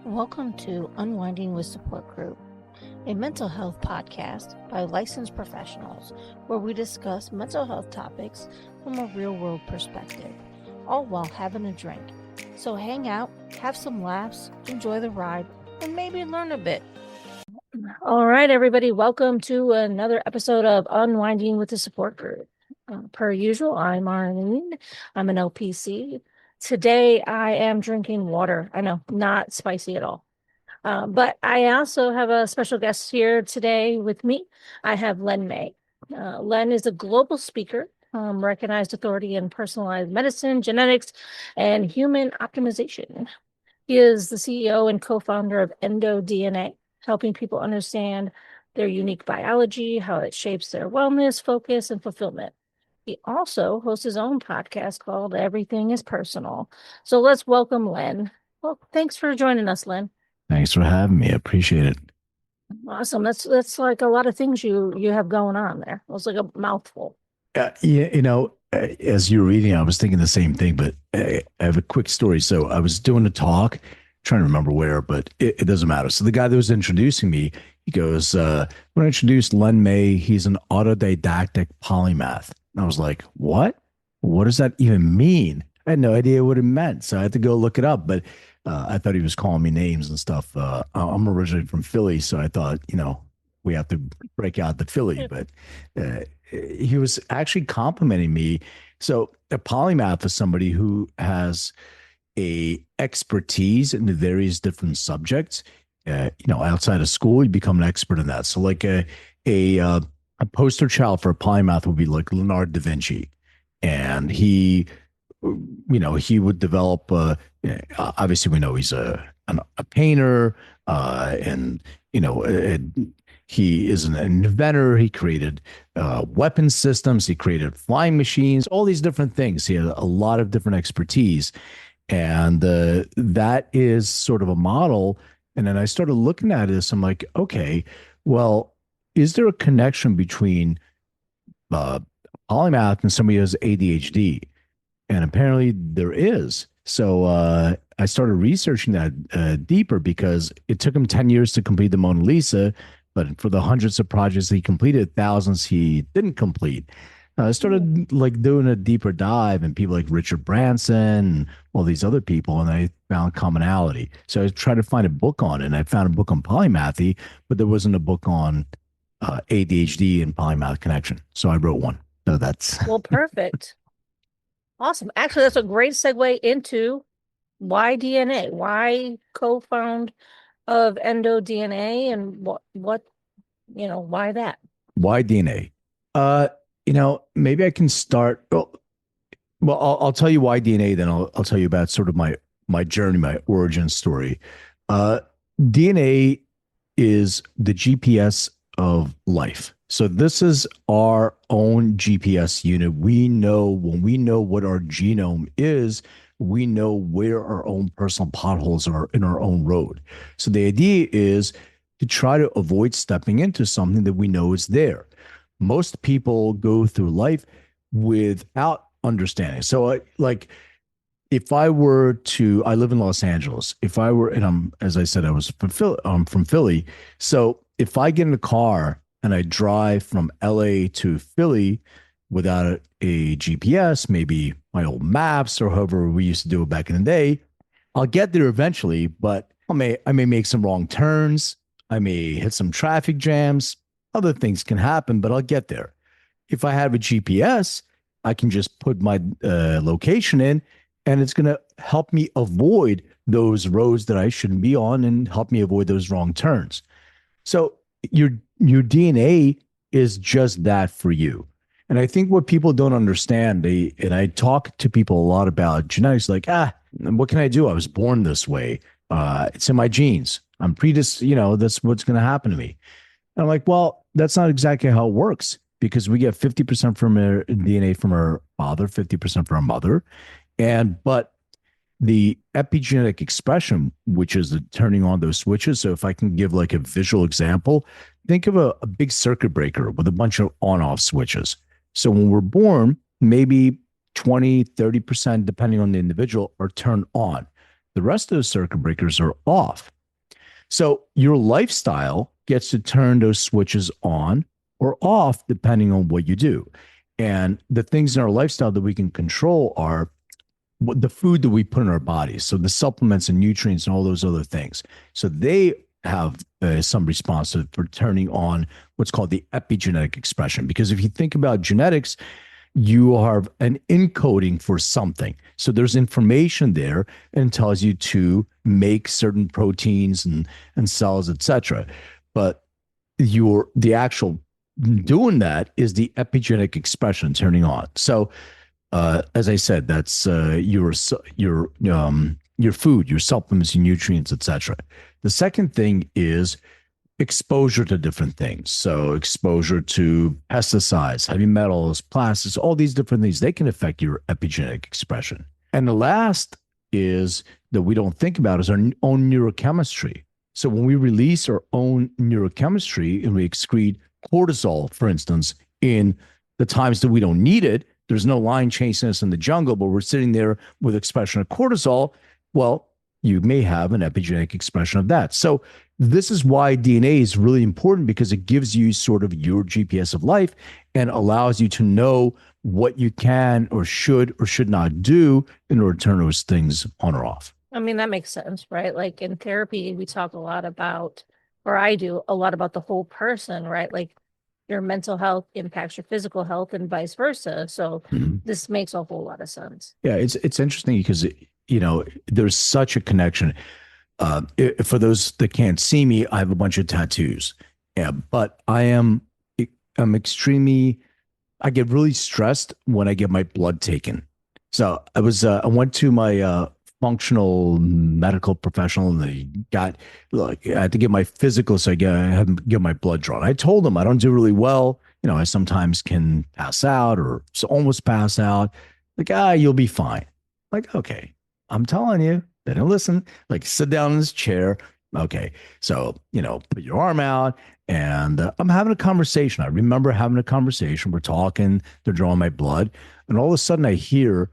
Welcome to Unwinding with Support Group, a mental health podcast by licensed professionals where we discuss mental health topics from a real-world perspective, all while having a drink. So hang out, have some laughs, enjoy the ride, and maybe learn a bit. All right, everybody, welcome to another episode of Unwinding with the Support Group. Per usual, I'm Arlene. I'm an LPC. Today, I am drinking water. I know, not spicy at all. But I also have a special guest here today with me. I have Len May. Len is a global speaker, recognized authority in personalized medicine, genetics, and human optimization. He is the CEO and co-founder of EndoDNA, helping people understand their unique biology, how it shapes their wellness, focus, and fulfillment. He also hosts his own podcast called Everything is Personal. So let's welcome Len. Well, thanks for joining us, Len. Thanks for having me. I appreciate it. Awesome. That's like a lot of things you have going on there. It was like a mouthful. As you were reading, I was thinking the same thing, but I have a quick story. So I was doing a talk, trying to remember where, but it doesn't matter. So the guy that was introducing me, he goes, when I introduced Len May, he's an autodidactic polymath. And I was like, what? What does that even mean? I had no idea what it meant. So I had to go look it up, but I thought he was calling me names and stuff. I'm originally from Philly, so I thought, we have to break out the Philly, but he was actually complimenting me. So a polymath is somebody who has a expertise in the various different subjects. Outside of school, you become an expert in that. So like a poster child for a polymath would be like Leonardo da Vinci. And he would develop, obviously we know he's a painter, and he is an inventor. He created weapon systems. He created flying machines, all these different things. He had a lot of different expertise. And that is sort of a model. And then I started looking at this. I'm like, okay, well, is there a connection between polymath and somebody who has ADHD? And apparently there is. So I started researching that deeper because it took him 10 years to complete the Mona Lisa. But for the hundreds of projects he completed, thousands he didn't complete. I started like doing a deeper dive, and people like Richard Branson and all these other people, and I found commonality. So I tried to find a book on it, and I found a book on polymathy, but there wasn't a book on ADHD and polymath connection. So I wrote one. So that's well, perfect. Awesome. Actually, that's a great segue into why DNA, why co-found of EndoDNA, and what why that? Why DNA? Maybe I can start. I'll tell you why DNA, then I'll tell you about sort of my journey, my origin story. DNA is the GPS of life. So this is our own GPS unit. When we know what our genome is, we know where our own personal potholes are in our own road. So the idea is to try to avoid stepping into something that we know is there. Most people go through life without understanding. So if I live in Los Angeles. As I said, I'm from Philly. So if I get in a car and I drive from LA to Philly without a GPS, maybe my old maps or however we used to do it back in the day, I'll get there eventually, but I may make some wrong turns. I may hit some traffic jams. Other things can happen, but I'll get there. If I have a GPS, I can just put my location in, and it's going to help me avoid those roads that I shouldn't be on and help me avoid those wrong turns. So your DNA is just that for you. And I think what people don't understand, and I talk to people a lot about genetics, like, what can I do? I was born this way. It's in my genes. I'm that's what's going to happen to me. And I'm like, well, that's not exactly how it works, because we get 50% from our DNA from our father, 50% from our mother. But the epigenetic expression, which is the turning on those switches. So if I can give like a visual example, think of a big circuit breaker with a bunch of on-off switches. So when we're born, maybe 20, 30%, depending on the individual, are turned on. The rest of the circuit breakers are off. So your lifestyle gets to turn those switches on or off depending on what you do. And the things in our lifestyle that we can control are what the food that we put in our bodies. So the supplements and nutrients and all those other things. So they have some response for turning on what's called the epigenetic expression. Because if you think about genetics, you have an encoding for something. So there's information there and tells you to make certain proteins and cells, etc. But the actual doing that is the epigenetic expression turning on. So as I said, that's your food, your supplements, your nutrients, etc. The second thing is exposure to different things. So exposure to pesticides, heavy metals, plastics, all these different things, they can affect your epigenetic expression. And the last is that we don't think about is our own neurochemistry. So when we release our own neurochemistry and we excrete cortisol, for instance, in the times that we don't need it, there's no lion chasing us in the jungle, but we're sitting there with expression of cortisol. Well, you may have an epigenetic expression of that. So this is why DNA is really important, because it gives you sort of your GPS of life and allows you to know what you can or should not do in order to turn those things on or off. I mean, that makes sense, right? Like in therapy, we talk a lot about, or I do a lot about the whole person, right? Like your mental health impacts your physical health and vice versa. So this makes a whole lot of sense. Yeah, it's interesting because there's such a connection. For those that can't see me, I have a bunch of tattoos. Yeah, but I'm extremely. I get really stressed when I get my blood taken. So I went to my functional medical professional, and they I had to get my physical, so I had to get my blood drawn. I told them I don't do really well. I sometimes can pass out or almost pass out. Like, you'll be fine. Like, okay, I'm telling you. They didn't listen. Like, sit down in this chair. Okay, so put your arm out, and I'm having a conversation. I remember having a conversation. We're talking. They're drawing my blood, and all of a sudden I hear,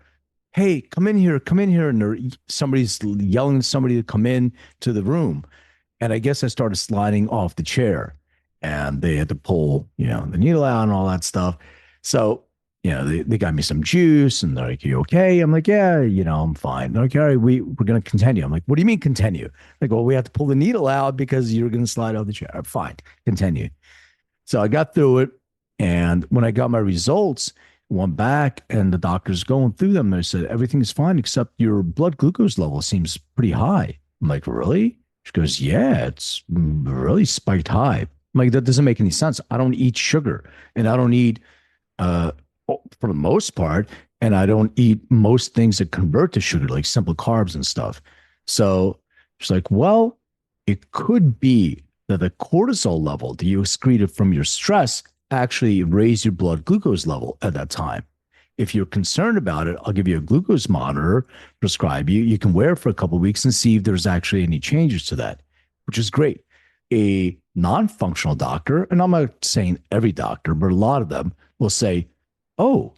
"Hey, come in here, come in here!" And somebody's yelling at somebody to come in to the room. And I guess I started sliding off the chair, and they had to pull, the needle out and all that stuff. So they got me some juice, and they're like, "You okay?" I'm like, "Yeah, I'm fine." They're like, "All right, we're going to continue." I'm like, "What do you mean continue?" Like, "Well, we have to pull the needle out because you're going to slide off the chair." Fine, continue. So I got through it. And when I got my results, went back and the doctor's going through them. And they said, "Everything's fine except your blood glucose level seems pretty high." I'm like, "Really?" She goes, "Yeah, it's really spiked high." I'm like, "That doesn't make any sense. I don't eat sugar, and I don't eat, for the most part, and I don't eat most things that convert to sugar, like simple carbs and stuff." So she's like, "Well, it could be that the cortisol level that you excreted from your stress actually raised your blood glucose level at that time. If you're concerned about it, I'll give you a glucose monitor, prescribe you. You can wear it for a couple of weeks and see if there's actually any changes to that," which is great. A non-functional doctor, and I'm not saying every doctor, but a lot of them will say, "Oh,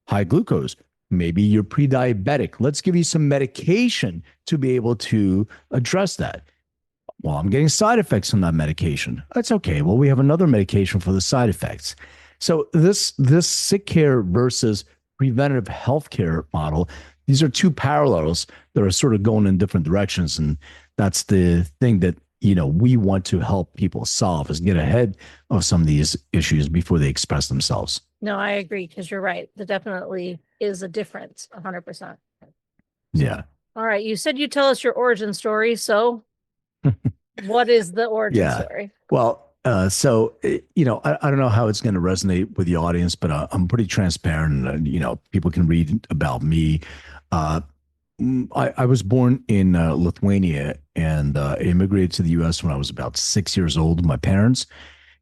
high glucose. Maybe you're pre-diabetic. Let's give you some medication to be able to address that." "Well, I'm getting side effects from that medication." "That's okay. Well, we have another medication for the side effects." So this sick care versus preventative healthcare model, these are two parallels that are sort of going in different directions. And that's the thing that, we want to help people solve, is get ahead of some of these issues before they express themselves. No, I agree, because you're right. There definitely is a difference, 100%. Yeah. All right. You said you'd tell us your origin story. So what is the origin story? Well, I don't know how it's going to resonate with the audience, but I'm pretty transparent. And, people can read about me. I was born in Lithuania, and immigrated to the U.S. when I was about 6 years old with my parents.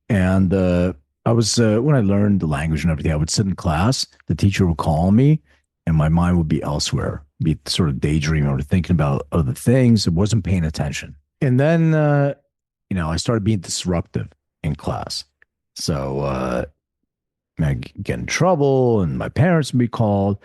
And I was when I learned the language and everything, I would sit in class. The teacher would call me, and my mind would be elsewhere, be sort of daydreaming or thinking about other things. It wasn't paying attention. And then, I started being disruptive in class. So I get in trouble, and my parents would be called.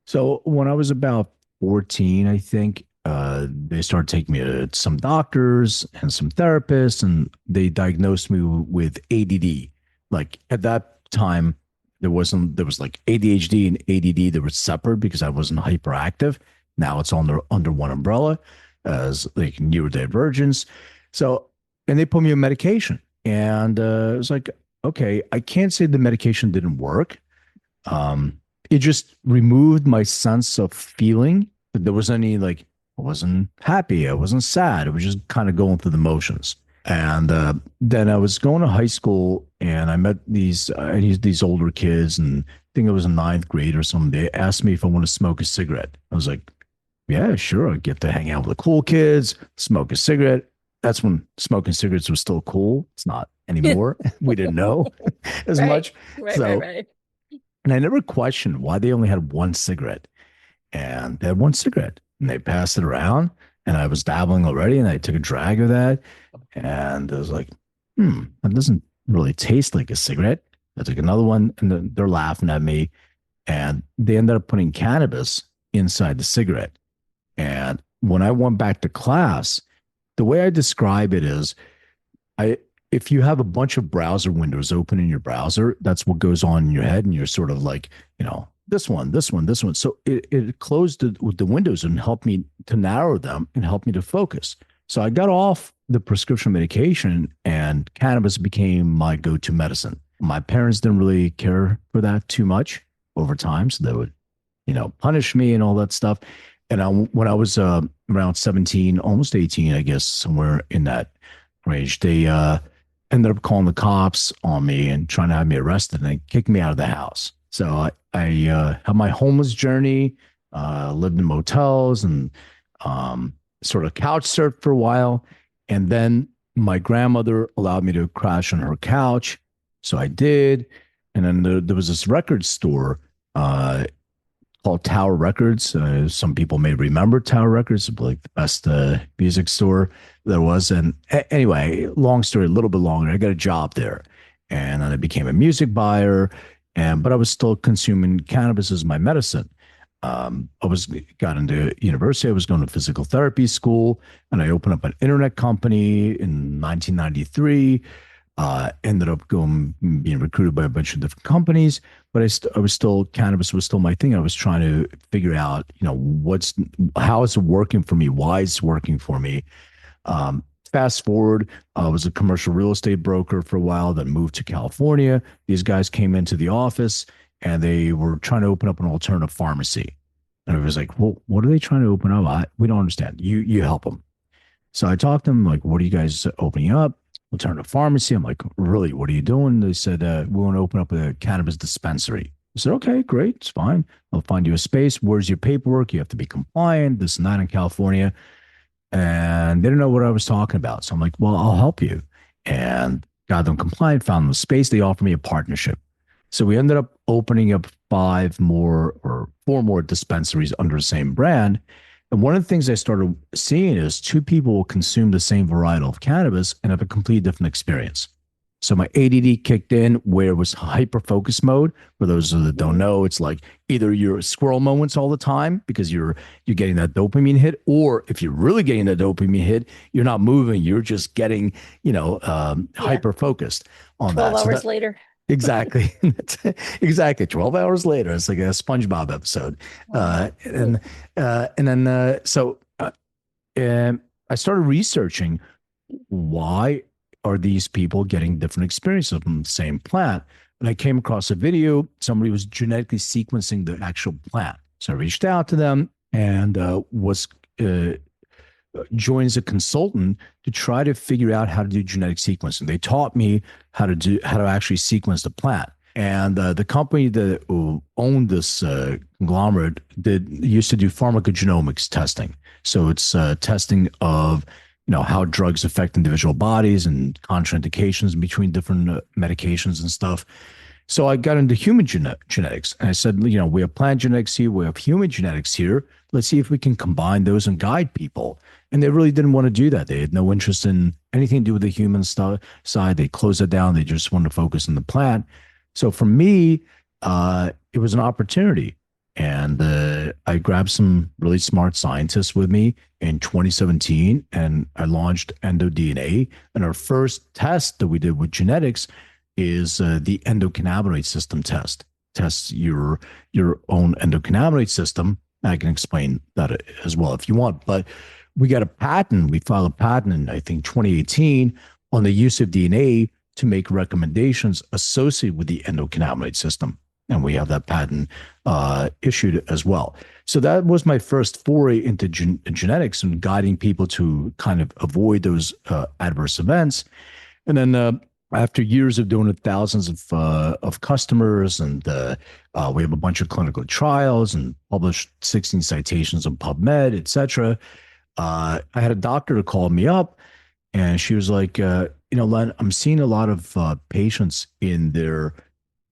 So when I was about 14, I think, they started taking me to some doctors and some therapists, and they diagnosed me with ADD. Like at that time, there was like ADHD and ADD that were separate because I wasn't hyperactive. Now it's under one umbrella as like neurodivergence. So, and they put me on medication, and it was like, okay, I can't say the medication didn't work. It just removed my sense of feeling that there was any like I wasn't happy, I wasn't sad. It was just kind of going through the motions. And then I was going to high school, and I met these older kids, and I think it was in ninth grade or something. They asked me if I want to smoke a cigarette. I was like, yeah, sure. I get to hang out with the cool kids, smoke a cigarette. That's when smoking cigarettes was still cool. It's not anymore. We didn't know as Right, much. right, So, right. and I never questioned why they only had one cigarette. And they had one cigarette, and they passed it around. And I was dabbling already, and I took a drag of that. And I was like, that doesn't really taste like a cigarette. I took another one, and then they're laughing at me. And they ended up putting cannabis inside the cigarette. And when I went back to class, the way I describe it is I if you have a bunch of browser windows open in your browser, that's what goes on in your head, and you're sort of like, this one, this one, this one. So it closed with the windows and helped me to narrow them and helped me to focus. So I got off the prescription medication, and cannabis became my go-to medicine. My parents didn't really care for that too much over time, so they would, punish me and all that stuff. And when I was around 17, almost 18, I guess, somewhere in that range, they ended up calling the cops on me and trying to have me arrested, and they kicked me out of the house. So I had my homeless journey, lived in motels, and sort of couch surfed for a while. And then my grandmother allowed me to crash on her couch. So I did. And then there was this record store called Tower Records. Some people may remember Tower Records, like the best music store there was. And anyway, long story, a little bit longer. I got a job there, and then I became a music buyer. But I was still consuming cannabis as my medicine. Got into university. I was going to physical therapy school, and I opened up an internet company in 1993. Ended up being recruited by a bunch of different companies, but I was still, cannabis was still my thing. I was trying to figure out, how is it working for me? Why is it working for me? Fast forward, I was a commercial real estate broker for a while, then moved to California. These guys came into the office, and they were trying to open up an alternative pharmacy. And I was like, well, what are they trying to open up? We don't understand. You help them. So I talked to them, like, what are you guys opening up? Alternative pharmacy. I'm like, really? What are you doing? They said, we want to open up a cannabis dispensary. I said, okay, great. It's fine. I'll find you a space. Where's your paperwork? You have to be compliant, this and that in California. And they didn't know what I was talking about. So I'm like, well, I'll help you. And got them compliant, found them a space. They offered me a partnership. So we ended up opening up 4 more dispensaries under the same brand. And one of the things I started seeing is 2 people will consume the same varietal of cannabis and have a completely different experience. So my ADD kicked in, where it was hyper focus mode. For those that don't know, it's like either you're squirrel moments all the time because you're getting that dopamine hit, or if you're really getting that dopamine hit, you're not moving. You're just getting, hyper focused on 12 that. hours later. Exactly. Exactly. 12 hours later, it's like a SpongeBob episode. And I started researching, why are these people getting different experiences from the same plant? And I came across a video. Somebody was genetically sequencing the actual plant. So I reached out to them and was joined as a consultant to try to figure out how to do genetic sequencing. They taught me how to actually sequence the plant. And the company that owned this conglomerate used to do pharmacogenomics testing. So it's testing of how drugs affect individual bodies and contraindications between different medications and stuff. So I got into human genetics, and I said, we have plant genetics here, we have human genetics here. Let's see if we can combine those and guide people. And they really didn't want to do that. They had no interest in anything to do with the human side. They closed it down. They just wanted to focus on the plant. So for me, it was an opportunity. And I grabbed some really smart scientists with me in 2017, and I launched EndoDNA. And our first test that we did with genetics is the endocannabinoid system test. Tests your own endocannabinoid system. I can explain that as well if you want. But we got a patent. We filed a patent in, I think, 2018 on the use of DNA to make recommendations associated with the endocannabinoid system. And we have that patent issued as well. So that was my first foray into genetics and guiding people to kind of avoid those adverse events. And then after years of doing it, thousands of customers, and we have a bunch of clinical trials and published 16 citations on PubMed, et cetera. I had a doctor to call me up, and she was like, Len, I'm seeing a lot of patients in their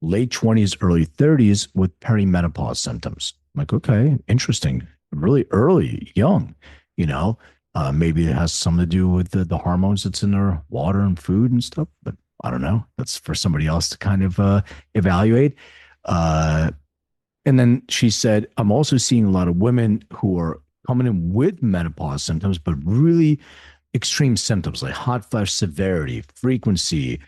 late 20s, early 30s with perimenopause symptoms. I'm like, okay, interesting. Really early, young, maybe it has something to do with the hormones that's in their water and food and stuff, but I don't know. That's for somebody else to kind of evaluate. And then she said, I'm also seeing a lot of women who are coming in with menopause symptoms, but really extreme symptoms like hot flash severity, frequency,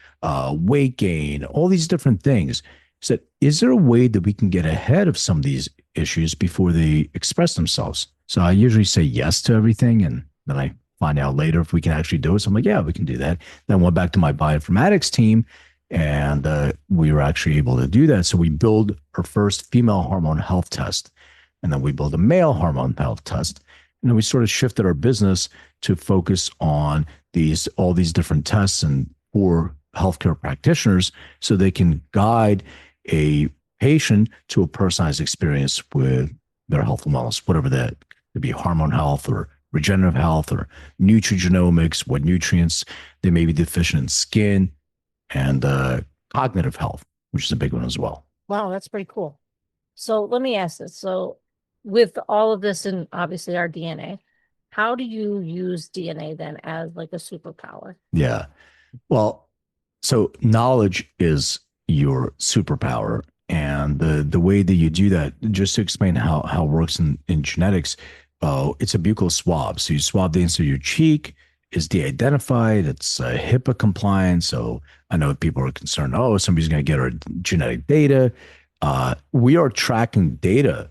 weight gain, all these different things. She said, is there a way that we can get ahead of some of these issues before they express themselves? So I usually say yes to everything, and then I find out later if we can actually do it. So I'm like, yeah, we can do that. Then I went back to my bioinformatics team, and we were actually able to do that. So we build our first female hormone health test, and then we build a male hormone health test. And then we sort of shifted our business to focus on all these different tests and for healthcare practitioners so they can guide a patient to a personalized experience with their health and wellness, whatever that could be, hormone health or regenerative health or nutrigenomics, what nutrients they may be deficient in, skin, and cognitive health, which is a big one as well. Wow, that's pretty cool. So let me ask this. So with all of this and obviously our DNA, how do you use DNA then as like a superpower? Yeah. Well, so knowledge is your superpower. And the way that you do that, just to explain how it works in genetics, it's a buccal swab. So you swab the inside of your cheek, is de-identified. It's HIPAA compliant. So I know people are concerned, somebody's going to get our genetic data. We are tracking data,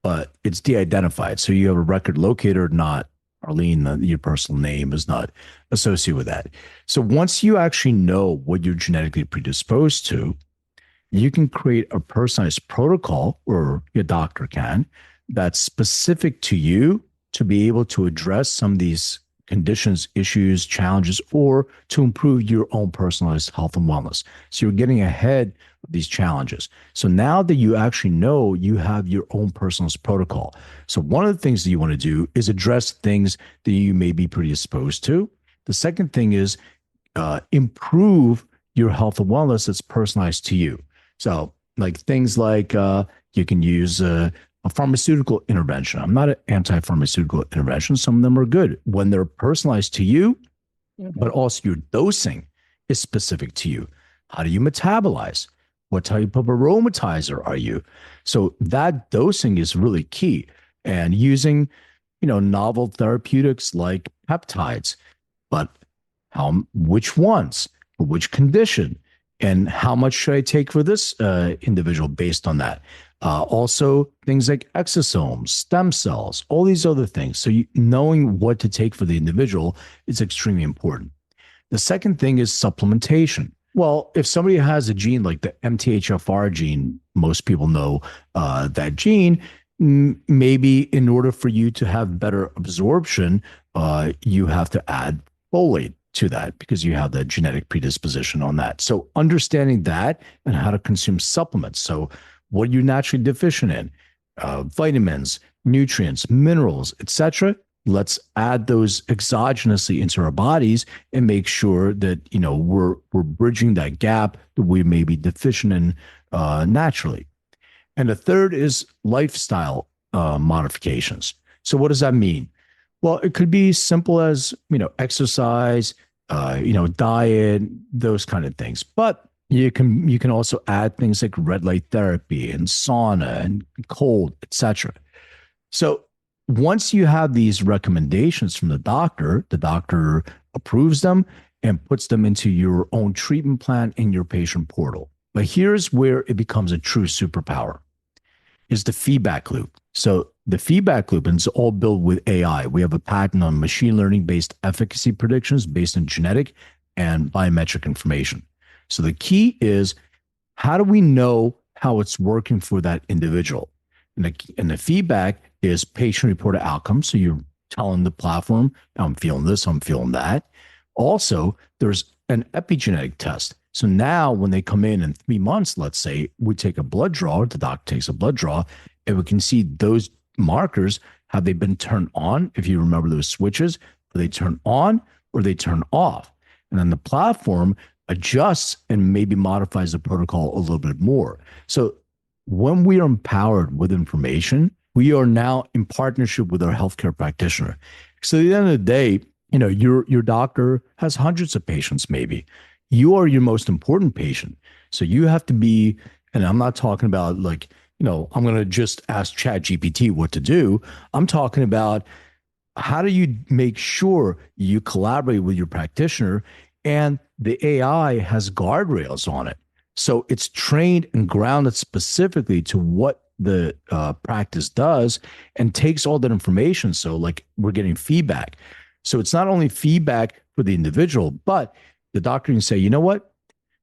but it's de-identified. So you have a record locator, not Arlene, your personal name is not associated with that. So once you actually know what you're genetically predisposed to, you can create a personalized protocol, or your doctor can, that's specific to you to be able to address some of these conditions, issues, challenges, or to improve your own personalized health and wellness. So you're getting ahead of these challenges. So now that you actually know, you have your own personalized protocol. So one of the things that you want to do is address things that you may be predisposed to. The second thing is improve your health and wellness that's personalized to you. So like things like you can use a pharmaceutical intervention. I'm not an anti-pharmaceutical intervention. Some of them are good when they're personalized to you, but also your dosing is specific to you. How do you metabolize? What type of aromatizer are you? So that dosing is really key. And using, novel therapeutics like peptides, but which ones, for which condition, and how much should I take for this individual based on that? Also, things like exosomes, stem cells, all these other things. So knowing what to take for the individual is extremely important. The second thing is supplementation. Well, if somebody has a gene like the MTHFR gene, most people know that gene, maybe in order for you to have better absorption, you have to add folate to that because you have the genetic predisposition on that. So understanding that and how to consume supplements. So what you're naturally deficient in, vitamins, nutrients, minerals, etc. Let's add those exogenously into our bodies and make sure that we're bridging that gap that we may be deficient in naturally. And the third is lifestyle modifications. So what does that mean? Well, it could be simple as exercise, diet, those kind of things. But you can also add things like red light therapy and sauna and cold, etc. So once you have these recommendations from the doctor approves them and puts them into your own treatment plan in your patient portal. But here's where it becomes a true superpower is the feedback loop. So the feedback loop, and it's all built with AI. We have a patent on machine learning based efficacy predictions based on genetic and biometric information. So the key is how do we know how it's working for that individual? And the feedback is patient reported outcomes. So you're telling the platform, I'm feeling this, I'm feeling that. Also, there's an epigenetic test. So now when they come in 3 months, let's say we take a blood draw, the doctor takes a blood draw, and we can see those markers, have they been turned on? If you remember those switches, are they turn on or they turn off? And then the platform adjusts and maybe modifies the protocol a little bit more. So when we are empowered with information, we are now in partnership with our healthcare practitioner. So at the end of the day, your doctor has hundreds of patients, maybe. You are your most important patient. So you have to be, and I'm not talking about like, I'm going to just ask Chat GPT what to do. I'm talking about how do you make sure you collaborate with your practitioner and the AI has guardrails on it. So it's trained and grounded specifically to what the practice does and takes all that information. So like we're getting feedback. So it's not only feedback for the individual, but the doctor can say, you know what?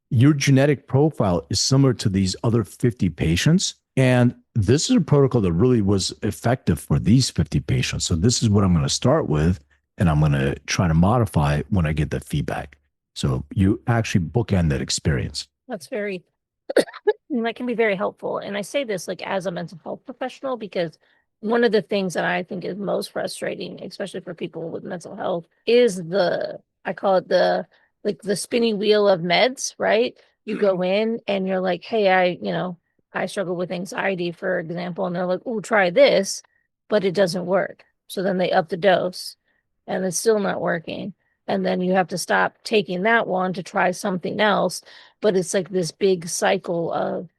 Your genetic profile is similar to these other 50 patients. And this is a protocol that really was effective for these 50 patients. So this is what I'm going to start with. And I'm going to try to modify when I get the feedback. So you actually bookend that experience. That's very, that can be very helpful. And I say this like as a mental health professional, because one of the things that I think is most frustrating, especially for people with mental health, is I call it the spinning wheel of meds, right? You go in and you're like, hey, I struggle with anxiety, for example, and they're like, oh, try this, but it doesn't work. So then they up the dose and it's still not working. And then you have to stop taking that one to try something else. But it's like this big cycle of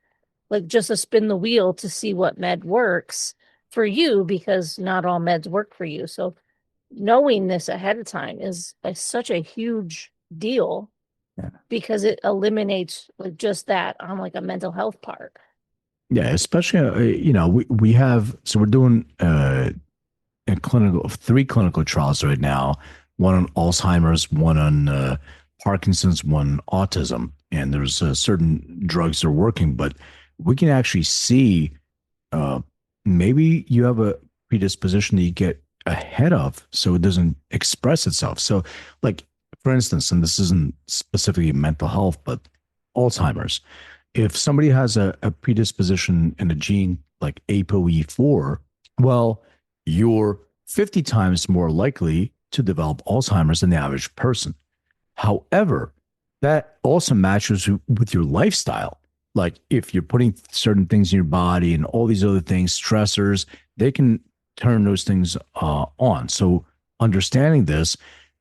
like just a spin the wheel to see what med works for you, because not all meds work for you. So knowing this ahead of time is such a huge deal, because it eliminates like just that on like a mental health part. Yeah, especially we have, so we're doing three clinical trials right now, one on Alzheimer's, one on Parkinson's, one on autism, and there's certain drugs that are working, but we can actually see maybe you have a predisposition that you get ahead of, so it doesn't express itself. So, like for instance, and this isn't specifically mental health, but Alzheimer's. If somebody has a predisposition in a gene like ApoE4, well, you're 50 times more likely to develop Alzheimer's than the average person. However, that also matches with your lifestyle. Like if you're putting certain things in your body and all these other things, stressors, they can turn those things on. So understanding this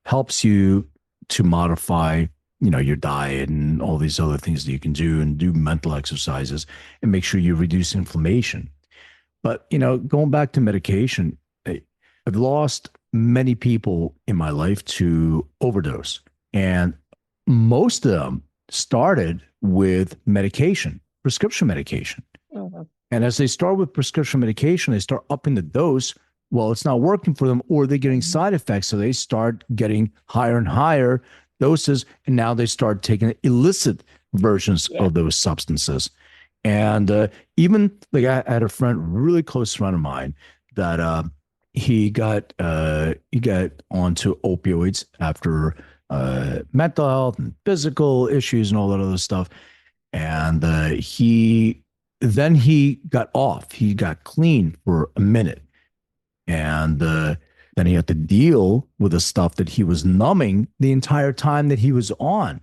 helps you to modify, your diet and all these other things that you can do, and do mental exercises and make sure you reduce inflammation. But, going back to medication, I've lost many people in my life to overdose, and most of them started with medication, prescription medication. Mm-hmm. And as they start with prescription medication, they start upping the dose. Well, it's not working for them, or they're getting side effects. So they start getting higher and higher doses. And now they start taking illicit versions of those substances. And even like I had a friend, really close friend of mine, that he got onto opioids after mental health and physical issues and all that other stuff. And he got off. He got clean for a minute. And then he had to deal with the stuff that he was numbing the entire time that he was on.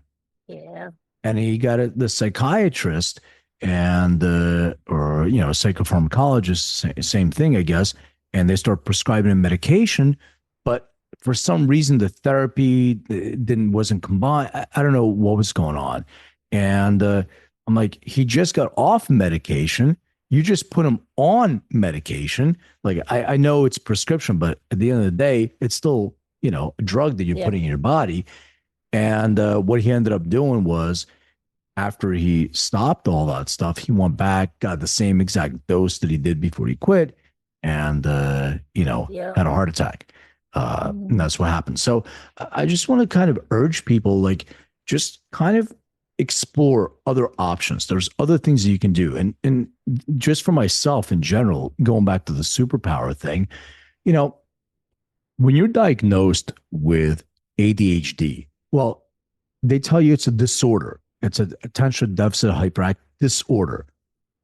Yeah. And he got the psychiatrist and or a psychopharmacologist, same thing, I guess. And they start prescribing him medication, but for some reason the therapy wasn't combined. I don't know what was going on. And I'm like, he just got off medication You just put them on medication. Like I know it's prescription, but at the end of the day, it's still, a drug that you're Yeah. putting in your body. And what he ended up doing was after he stopped all that stuff, he went back, got the same exact dose that he did before he quit, and Yeah. had a heart attack. And Mhm. that's what happened. So I just want to kind of urge people, like, just kind of explore other options. There's other things that you can do, and just for myself in general, going back to the superpower thing, you know, when you're diagnosed with ADHD, well, they tell you it's a disorder. It's a attention deficit hyperactive disorder.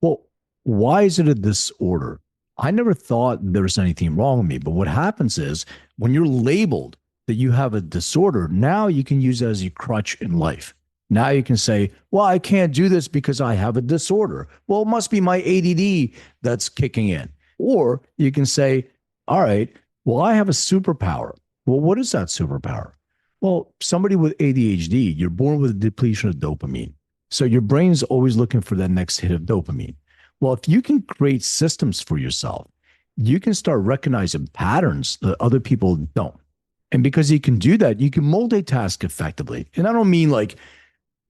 Well, why is it a disorder? I never thought there was anything wrong with me. But what happens is when you're labeled that you have a disorder, now you can use it as your crutch in life. Now you can say, well, I can't do this because I have a disorder. Well, it must be my ADD that's kicking in. Or you can say, all right, well, I have a superpower. Well, what is that superpower? Well, somebody with ADHD, you're born with a depletion of dopamine. So your brain's always looking for that next hit of dopamine. Well, if you can create systems for yourself, you can start recognizing patterns that other people don't. And because you can do that, you can multitask effectively. And I don't mean like,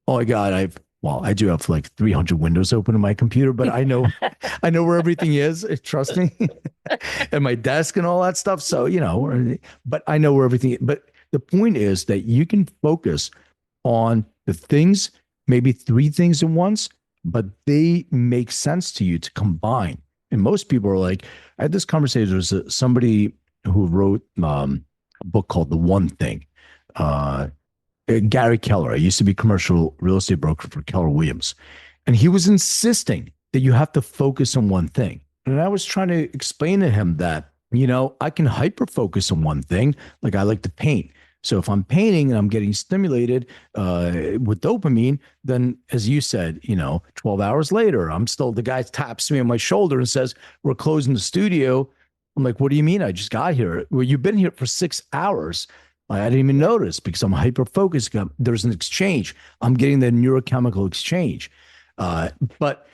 oh my God, I do have like 300 windows open in my computer, but I know where everything is. Trust me, and my desk and all that stuff. So, but I know where everything, but the point is that you can focus on the things, maybe three things at once, but they make sense to you to combine. And most people are like, I had this conversation. There's somebody who wrote a book called The One Thing. Uh, Gary Keller. I used to be commercial real estate broker for Keller Williams. And he was insisting that you have to focus on one thing. And I was trying to explain to him that, I can hyper focus on one thing. Like I like to paint. So if I'm painting and I'm getting stimulated with dopamine, then as you said, 12 hours later, the guy taps me on my shoulder and says, we're closing the studio. I'm like, what do you mean? I just got here. Well, you've been here for 6 hours. I didn't even notice because I'm hyper focused. There's an exchange. I'm getting the neurochemical exchange. But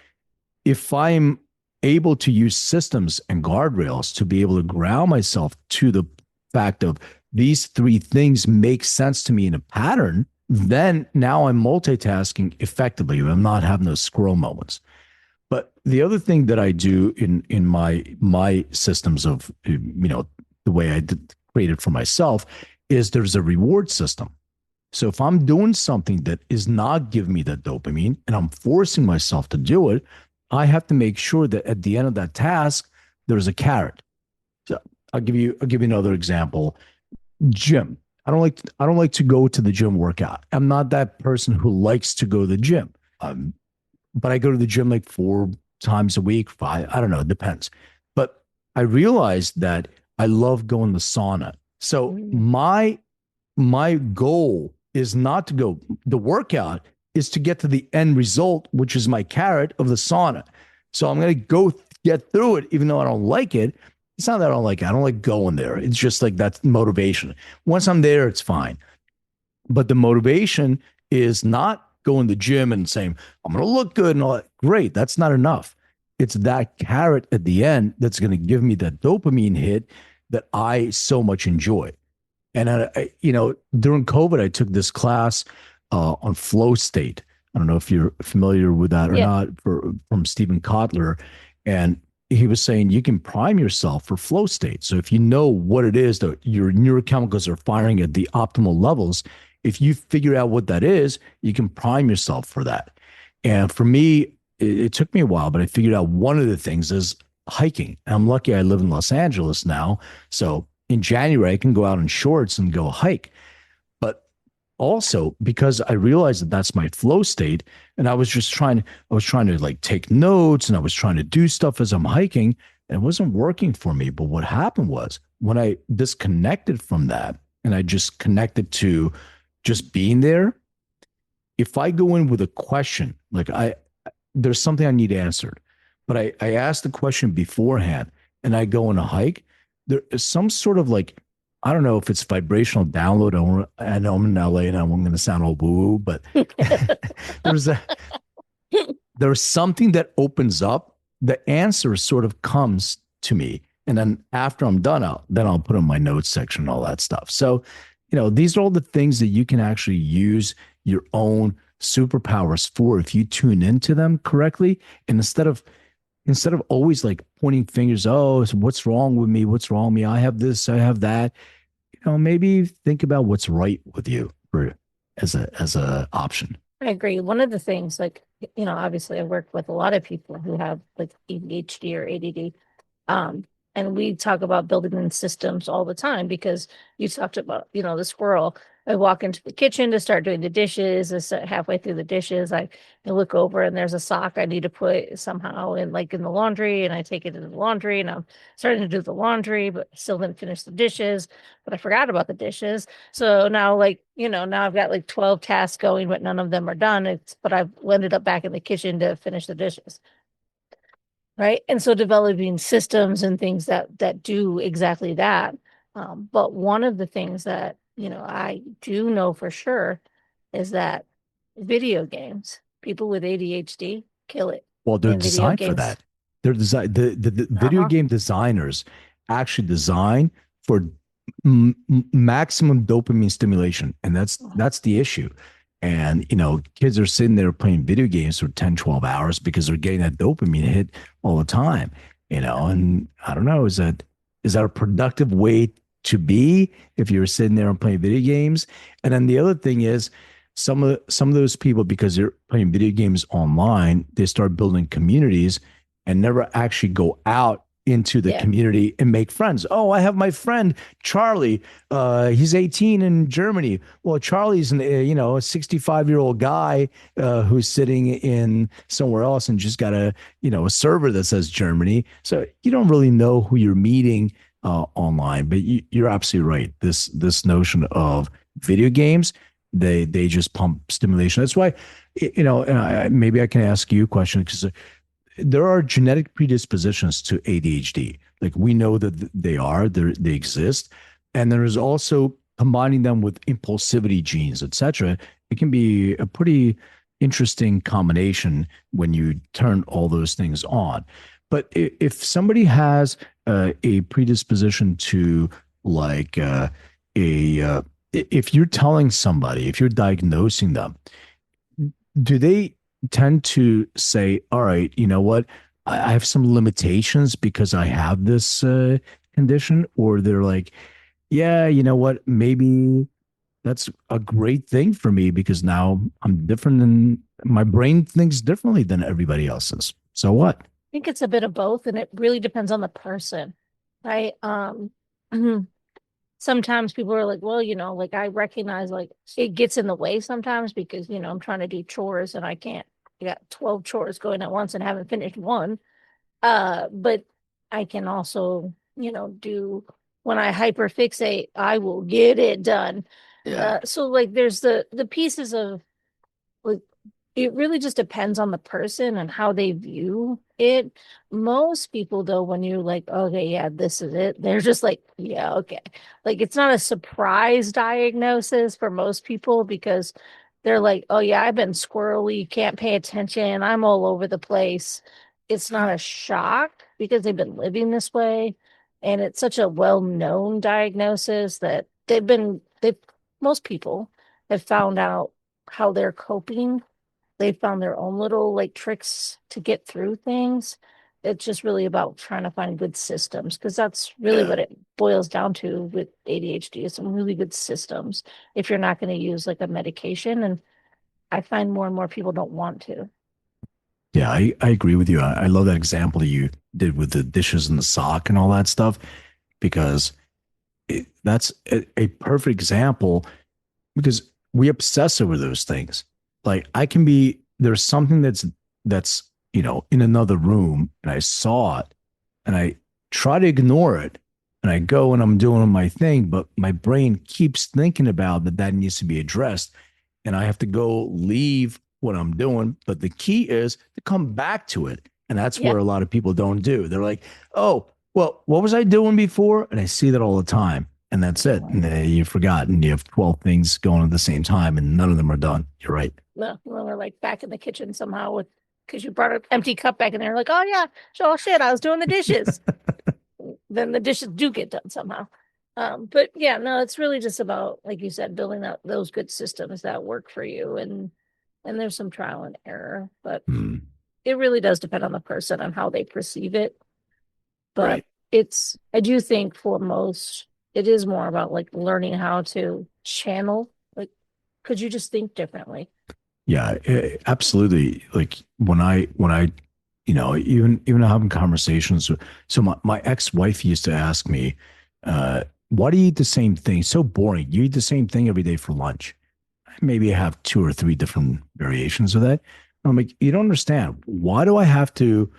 if I'm able to use systems and guardrails to be able to ground myself to the fact of these three things make sense to me in a pattern, then now I'm multitasking effectively. I'm not having those squirrel moments. But the other thing that I do in my systems of the way I created for myself is there's a reward system. So if I'm doing something that is not giving me that dopamine and I'm forcing myself to do it, I have to make sure that at the end of that task, there's a carrot. So I'll give you another example. Gym. I don't like to go to the gym workout. I'm not that person who likes to go to the gym. But I go to the gym like 4 times a week, 5, I don't know, it depends. But I realized that I love going to the sauna. So Mm. my goal is not to go, the workout is to get to the end result, which is my carrot of the sauna. So I'm going to go get through it, even though I don't like it. It's not that I don't like it. I don't like going there. It's just like that's motivation. Once I'm there, it's fine. But the motivation is not going to the gym and saying, I'm going to look good and all that. Great. That's not enough. It's that carrot at the end that's going to give me that dopamine hit that I so much enjoy. And during COVID, I took this class on flow state. I don't know if you're familiar with that or Yeah. not, from Stephen Kotler, and he was saying you can prime yourself for flow state. So if you know what it is that your neurochemicals are firing at the optimal levels, if you figure out what that is, you can prime yourself for that. And for me, it took me a while, but I figured out one of the things is hiking. And I'm lucky I live in Los Angeles now. So in January, I can go out in shorts and go hike. But also because I realized that that's my flow state, and I was trying to like take notes and I was trying to do stuff as I'm hiking, and it wasn't working for me. But what happened was when I disconnected from that and I just connected to just being there, if I go in with a question, like there's something I need answered, but I asked the question beforehand and I go on a hike, there is some sort of like, I don't know if it's vibrational download. I know I'm in LA and I'm going to sound all woo woo, but there's something that opens up the answer sort of comes to me. And then after I'm done, I'll put in my notes section and all that stuff. So, these are all the things that you can actually use your own superpowers for if you tune into them correctly. And instead of always like pointing fingers, oh, so what's wrong with me? What's wrong with me? I have this, I have that. Maybe think about what's right with you for as a option. I agree. One of the things, like, obviously I work with a lot of people who have like ADHD or ADD. Um, and we talk about building in systems all the time because you talked about, the squirrel. I walk into the kitchen to start doing the dishes. Halfway through the dishes, I look over and there's a sock I need to put somehow in the laundry, and I take it into the laundry and I'm starting to do the laundry, but still didn't finish the dishes, but I forgot about the dishes. So now, now I've got like 12 tasks going, but none of them are done. But I've ended up back in the kitchen to finish the dishes. Right. And so developing systems and things that do exactly that. But one of the things that, I do know for sure is that video games, people with ADHD kill it Well, they're in video designed for games. that. They're designed. The video Uh-huh. game designers actually design for maximum dopamine stimulation, and that's the issue. And kids are sitting there playing video games for 10, 12 hours because they're getting that dopamine hit all the time. And I don't know, is that a productive way to be if you're sitting there and playing video games? And then the other thing is some of those people, because they're playing video games online, they start building communities and never actually go out into the Yeah. community and make friends. Oh, I have my friend Charlie. He's 18 in Germany. Well, Charlie's a 65-year-old guy who's sitting in somewhere else and just got a server that says Germany. So you don't really know who you're meeting online. But you're absolutely right. This notion of video games, they just pump stimulation. That's why, maybe I can ask you a question, because there are genetic predispositions to ADHD. Like, we know that they exist. And there is also combining them with impulsivity genes, etc. It can be a pretty interesting combination when you turn all those things on. But if somebody has a predisposition to, like, if you're telling somebody, if you're diagnosing them, do they tend to say, all right, you know what? I have some limitations because I have this condition? Or they're like, yeah, you know what? Maybe that's a great thing for me because now I'm different and my brain thinks differently than everybody else's. So what? Think it's a bit of both, and it really depends on the person, right? Sometimes people are like, well, like I recognize like it gets in the way sometimes because, I'm trying to do chores and I can't. I got 12 chores going at once and haven't finished one. But I can also, do when I hyperfixate, I will get it done. Yeah. So like there's the pieces of like it really just depends on the person and how they view it. Most people, though, when you're like, okay, yeah, this is it, they're just like, yeah, okay. Like, it's not a surprise diagnosis for most people because they're like, oh, yeah, I've been squirrely, can't pay attention, I'm all over the place. It's not a shock because they've been living this way. And it's such a well-known diagnosis that most people have found out how they're coping. They found their own little like tricks to get through things. It's just really about trying to find good systems because that's really Yeah. what it boils down to with ADHD is some really good systems if you're not going to use like a medication. And I find more and more people don't want to. Yeah, I agree with you. I love that example you did with the dishes and the sock and all that stuff, because that's a perfect example, because we obsess over those things. Like, there's something that's in another room and I saw it and I try to ignore it and I go and I'm doing my thing, but my brain keeps thinking about that needs to be addressed, and I have to go leave what I'm doing. But the key is to come back to it. And that's Yeah. where a lot of people don't do. They're like, oh, well, what was I doing before? And I see that all the time. And that's it. And you forgot, and you have 12 things going at the same time, and none of them are done. You're right. No, well, we're like back in the kitchen somehow with because you brought an empty cup back in there. Like, oh yeah, oh shit, I was doing the dishes. Then the dishes do get done somehow. But yeah, no, it's really just about, like you said, building out those good systems that work for you, and there's some trial and error, but it really does depend on the person and how they perceive it. But I do think for most, it is more about like learning how to channel. Like, could you just think differently? Yeah, absolutely. Like when I, even having conversations. So my ex-wife used to ask me, why do you eat the same thing? So boring. You eat the same thing every day for lunch. Maybe I have two or three different variations of that. I'm like, you don't understand. Why do I have to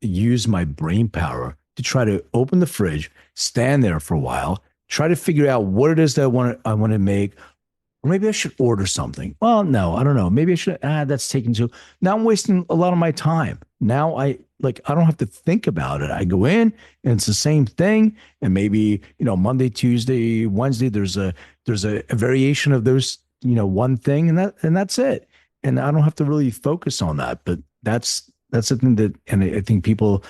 use my brain power to try to open the fridge, stand there for a while, try to figure out what it is that I want to make, or maybe I should order something. Well, no, I don't know. Maybe I should. That's taking too. Now I'm wasting a lot of my time. Now I don't have to think about it. I go in and it's the same thing. And maybe, Monday, Tuesday, Wednesday, there's a variation of those, one thing, and that's it. And I don't have to really focus on that. But that's the thing that, and I think people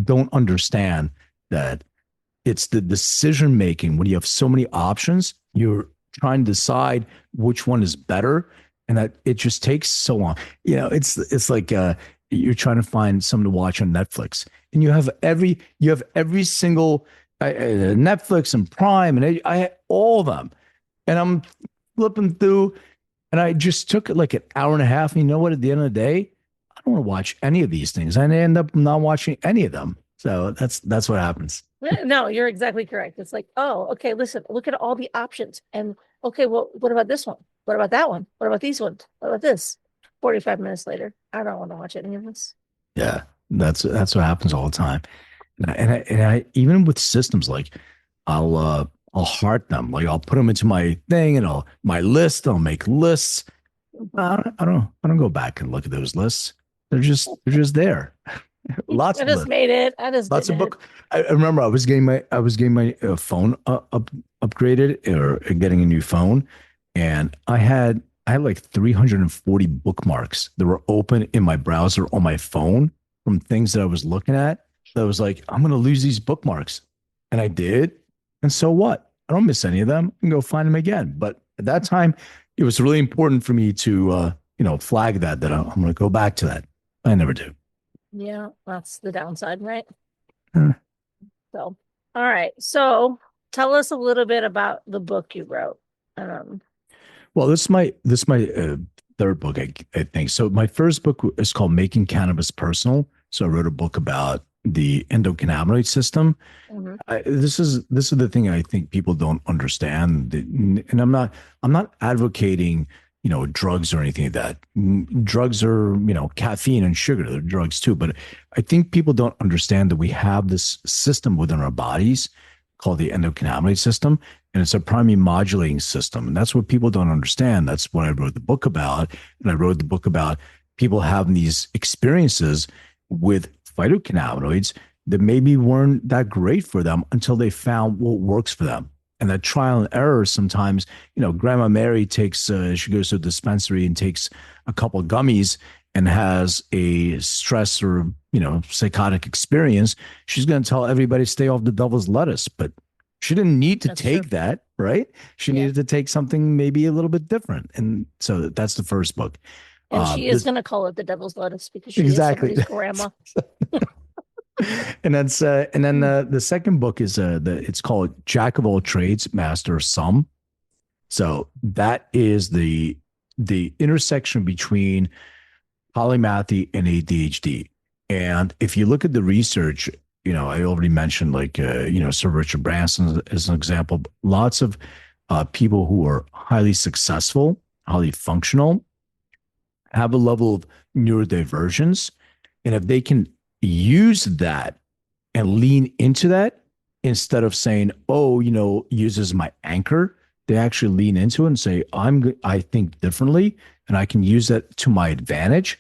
don't understand that it's the decision making when you have so many options. You're trying to decide which one is better, and that it just takes so long. It's like you're trying to find something to watch on Netflix, and you have every single Netflix and Prime, and I all of them, and I'm flipping through, and I just took like an hour and a half. And you know what? At the end of the day, I don't want to watch any of these things. I end up not watching any of them. So that's what happens. No, you're exactly correct. It's like, oh, okay, listen, look at all the options. And okay, well, what about this one? What about that one? What about these ones? What about this? 45 minutes later, I don't want to watch any of this. Yeah, that's what happens all the time. And I even with systems, like I'll heart them, like I'll put them into my thing, and my list. I'll make lists. I don't go back and look at those lists. They're just there. Lots. I just made it. I just lots of did book. I remember I was getting my phone upgraded, or getting a new phone, and I had like 340 bookmarks that were open in my browser on my phone from things that I was looking at. So I was like, I'm going to lose these bookmarks, and I did. And so what? I don't miss any of them. I can go find them again. But at that time, it was really important for me to flag that I'm going to go back to that. I never do. Yeah, that's the downside, right? Hmm. So, all right. So tell us a little bit about the book you wrote. Well, this is my third book, I think. So my first book is called Making Cannabis Personal. So I wrote a book about the endocannabinoid system. This is the thing I think people don't understand. And I'm not advocating drugs or anything like that. Drugs are, caffeine and sugar. They're drugs too. But I think people don't understand that we have this system within our bodies called the endocannabinoid system. And it's a primary modulating system. And that's what people don't understand. That's what I wrote the book about. And I wrote the book about people having these experiences with phytocannabinoids that maybe weren't that great for them until they found what works for them. And that trial and error sometimes, Grandma Mary takes, she goes to a dispensary and takes a couple of gummies and has a stress or, psychotic experience. She's going to tell everybody to stay off the devil's lettuce, but she didn't need to take that, right? She needed to take something maybe a little bit different. And so that's the first book. And she is going to call it the devil's lettuce because she is somebody's grandma. And then the second book is it's called Jack of All Trades, Master of Some. So that is the intersection between polymathy and ADHD. And if you look at the research, I already mentioned Sir Richard Branson as an example. Lots of people who are highly successful, highly functional, have a level of neurodivergence, and if they can use that and lean into that instead of saying, use as my anchor, they actually lean into it and say, I think differently and I can use that to my advantage.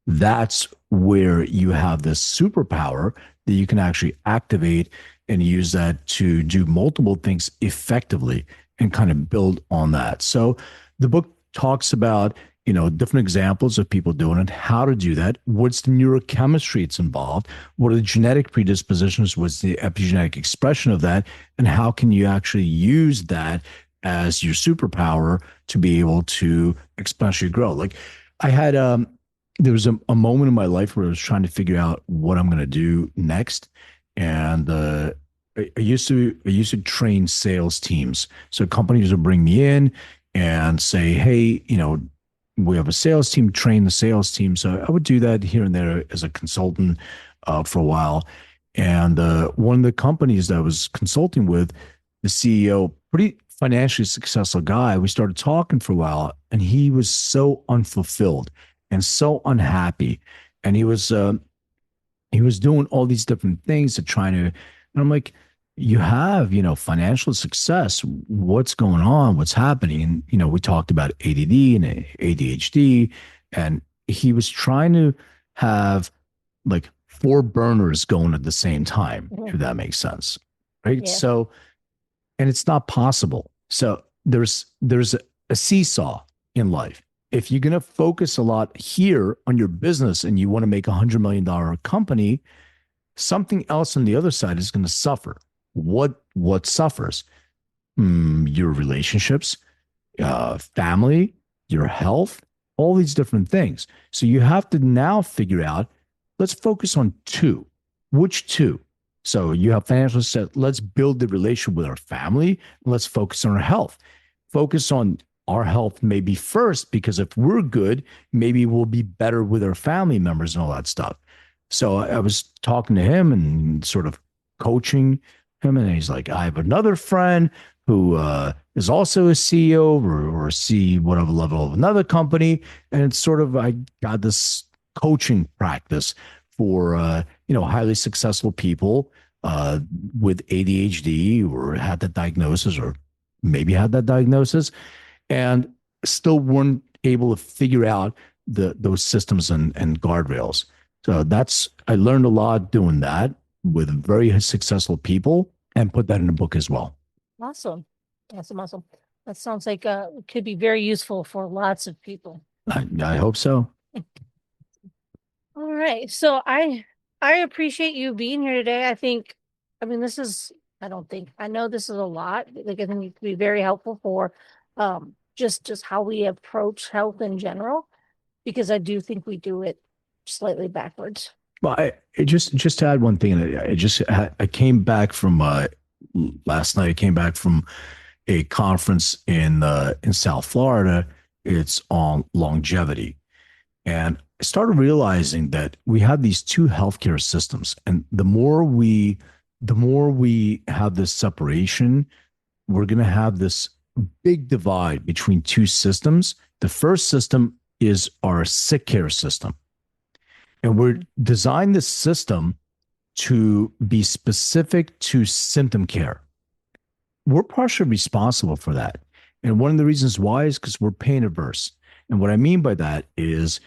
That's where you have this superpower that you can actually activate and use that to do multiple things effectively and kind of build on that. So the book talks about, different examples of people doing it, how to do that, what's the neurochemistry it's involved, what are the genetic predispositions, what's the epigenetic expression of that, and how can you actually use that as your superpower to be able to exponentially grow. Like I had there was a moment in my life where I was trying to figure out what I'm going to do next. And I used to train sales teams. So companies would bring me in and say, hey, we have a sales team, train the sales team. So I would do that here and there as a consultant for a while. And one of the companies that I was consulting with, the CEO, pretty financially successful guy, we started talking for a while, and he was so unfulfilled and so unhappy. And he was doing all these different things to try to, and I'm like, you have, financial success. What's going on? What's happening? And, we talked about ADD and ADHD, and he was trying to have like four burners going at the same time, if that makes sense. Right. Yeah. So, and it's not possible. So there's a seesaw in life. If you're going to focus a lot here on your business and you want to make $100 million company, something else on the other side is going to suffer. What suffers? Your relationships, family, your health, all these different things. So you have to now figure out, let's focus on two. Which two? So you have financial set. Let's build the relation with our family. Let's focus on our health. Focus on our health maybe first, because if we're good, maybe we'll be better with our family members and all that stuff. So I was talking to him and sort of coaching him, and he's like, I have another friend who is also a CEO or a C whatever level of another company, and it's sort of I got this coaching practice for highly successful people with ADHD or had that diagnosis or maybe had that diagnosis and still weren't able to figure out those systems and guardrails. So I learned a lot doing that with very successful people and put that in a book as well. Awesome. Awesome. That sounds like it could be very useful for lots of people. I hope so. All right. So I appreciate you being here today. I know this is a lot. Like I think it could be very helpful for just how we approach health in general, because I do think we do it slightly backwards. Well, just to add one thing, I came back from last night. I came back from a conference in South Florida. It's on longevity, and I started realizing that we have these two healthcare systems, and the more we have this separation, we're going to have this big divide between two systems. The first system is our sick care system. And we're designed this system to be specific to symptom care. We're partially responsible for that. And one of the reasons why is because we're pain averse. And what I mean by that is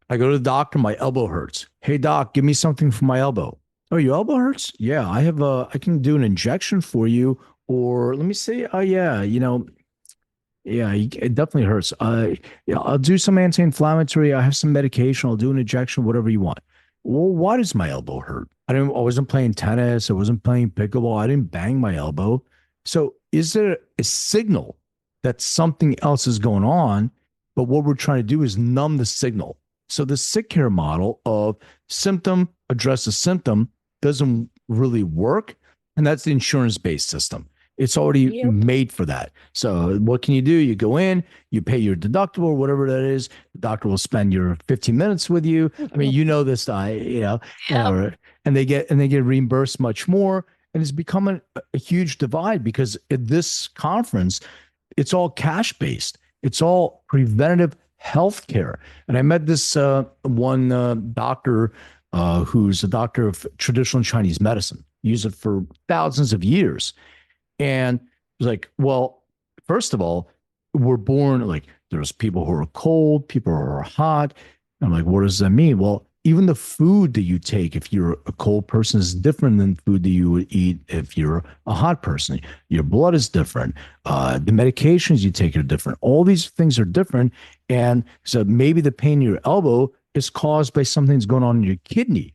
I go to the doctor, my elbow hurts. Hey, doc, give me something for my elbow. Oh, your elbow hurts? Yeah, I can do an injection for you. Or let me say, oh, yeah, yeah, it definitely hurts. Yeah, I'll do some anti-inflammatory. I have some medication. I'll do an injection, whatever you want. Well, why does my elbow hurt? I wasn't playing tennis. I wasn't playing pickleball. I didn't bang my elbow. So is there a signal that something else is going on? But what we're trying to do is numb the signal. So the sick care model of symptom, address the symptom doesn't really work. And that's the insurance-based system. It's already made for that. So what can you do? You go in, you pay your deductible, whatever that is. The doctor will spend your 15 minutes with you. I mean, this, and they get reimbursed much more. And it's become a huge divide because at this conference, it's all cash based. It's all preventative health care. And I met this one doctor who's a doctor of traditional Chinese medicine, used it for thousands of years. And it was like, well, first of all, we're born like there's people who are cold, people who are hot. I'm like, what does that mean? Well, even the food that you take, if you're a cold person, is different than food that you would eat if you're a hot person. Your blood is different. The medications you take are different. All these things are different. And so maybe the pain in your elbow is caused by something that's going on in your kidney.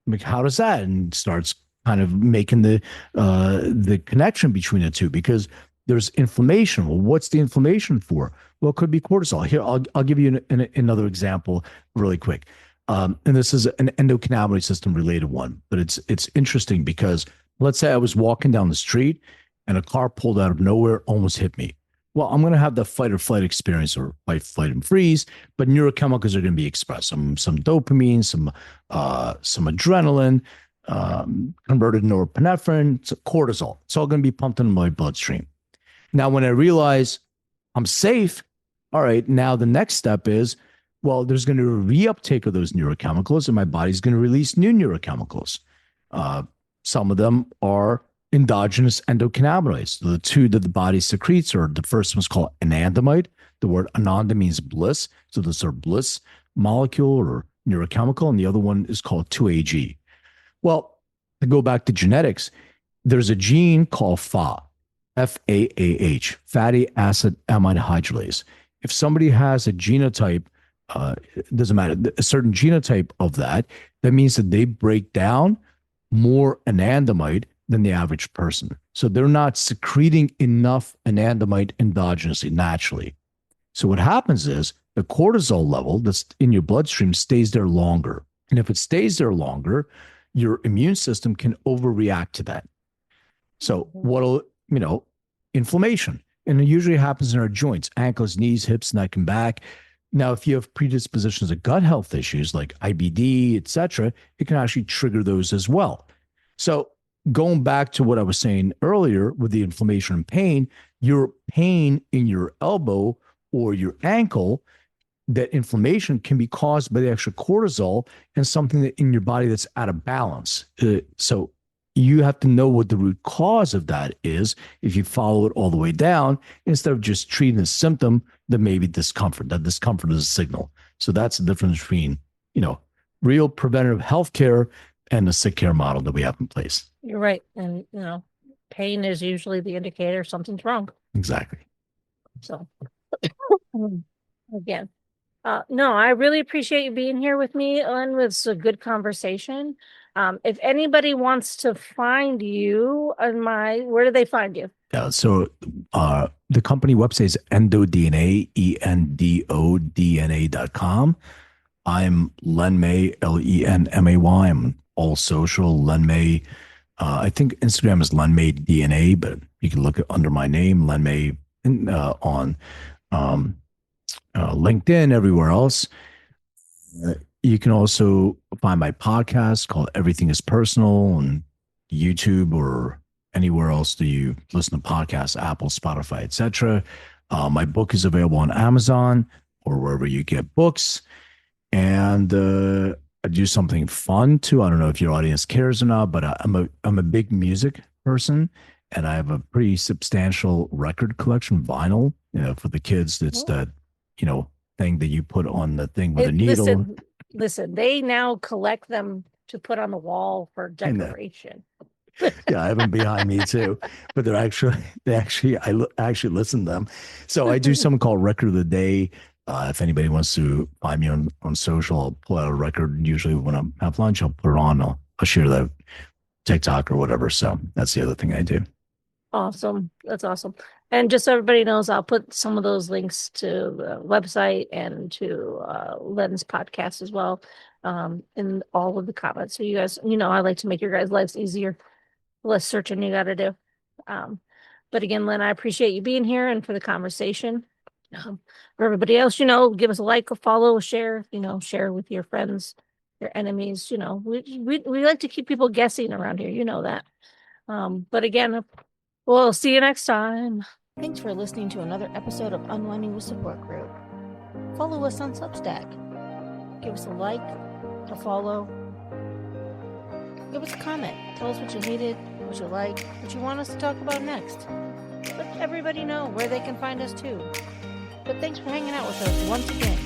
Like, how does that? And starts kind of making the connection between the two, because there's inflammation. Well, what's the inflammation for? Well, it could be cortisol. Here, I'll give you another example really quick. And this is an endocannabinoid system related one, but it's interesting because let's say I was walking down the street and a car pulled out of nowhere, almost hit me. Well, I'm going to have the fight or flight experience, or fight, flight, and freeze, but neurochemicals are going to be expressed. Some dopamine, some adrenaline, converted norepinephrine, cortisol. It's all going to be pumped into my bloodstream. Now, when I realize I'm safe, all right, now the next step is, well, there's going to be a reuptake of those neurochemicals, and my body's going to release new neurochemicals. Some of them are endogenous endocannabinoids. The two that the body secretes are, the first one's called anandamide. The word ananda means bliss. So those are bliss molecule or neurochemical, and the other one is called 2-AG. Well, to go back to genetics, there's a gene called FAAH, fatty acid amide hydrolase. If somebody has a genotype, it doesn't matter, a certain genotype of that means that they break down more anandamide than the average person. So they're not secreting enough anandamide endogenously, naturally. So what happens is the cortisol level that's in your bloodstream stays there longer. And if it stays there longer, your immune system can overreact to that. So what'll, inflammation. And it usually happens in our joints, ankles, knees, hips, neck, and back. Now, if you have predispositions of gut health issues like IBD, et cetera, it can actually trigger those as well. So going back to what I was saying earlier with the inflammation and pain, your pain in your elbow or your ankle, that inflammation can be caused by the extra cortisol and something that in your body that's out of balance. So you have to know what the root cause of that is if you follow it all the way down, instead of just treating the symptom that may be discomfort. That discomfort is a signal. So that's the difference between, real preventative healthcare and the sick care model that we have in place. You're right. And, pain is usually the indicator something's wrong. Exactly. So, again, no, I really appreciate you being here with me, Len. It was a good conversation. If anybody wants to find you where do they find you? Yeah, so the company website is EndoDNA, ENDODNA.com. I'm Len May, LenMay. I'm all social, Len May. I think Instagram is Len May DNA, but you can look at under my name, Len May, on LinkedIn, everywhere else. You can also find my podcast called Everything is Personal on YouTube or anywhere else that you listen to podcasts, Apple, Spotify, etc. My book is available on Amazon or wherever you get books. And I do something fun too. I don't know if your audience cares or not, but I'm a big music person, and I have a pretty substantial record collection, vinyl. For the kids, it's that thing that you put on the thing with a needle. Listen, they now collect them to put on the wall for decoration. Yeah, I have them behind me too, but I actually listen to them. So I do something called Record of the Day. If anybody wants to find me on social, I'll pull out a record. Usually when I have lunch, I'll put it on. I'll share that TikTok or whatever. So that's the other thing I do. Awesome. That's awesome. And just so everybody knows, I'll put some of those links to the website and to Len's podcast as well in all of the comments. So you guys, I like to make your guys' lives easier. Less searching you got to do. But again, Len, I appreciate you being here and for the conversation. For everybody else, give us a like, a follow, a share, share with your friends, your enemies. We like to keep people guessing around here. You know that. But again, we'll see you next time. Thanks for listening to another episode of Unwinding with Support Group. Follow us on Substack. Give us a like, a follow. Give us a comment. Tell us what you hated, what you like, what you want us to talk about next. Let everybody know where they can find us too. But thanks for hanging out with us once again.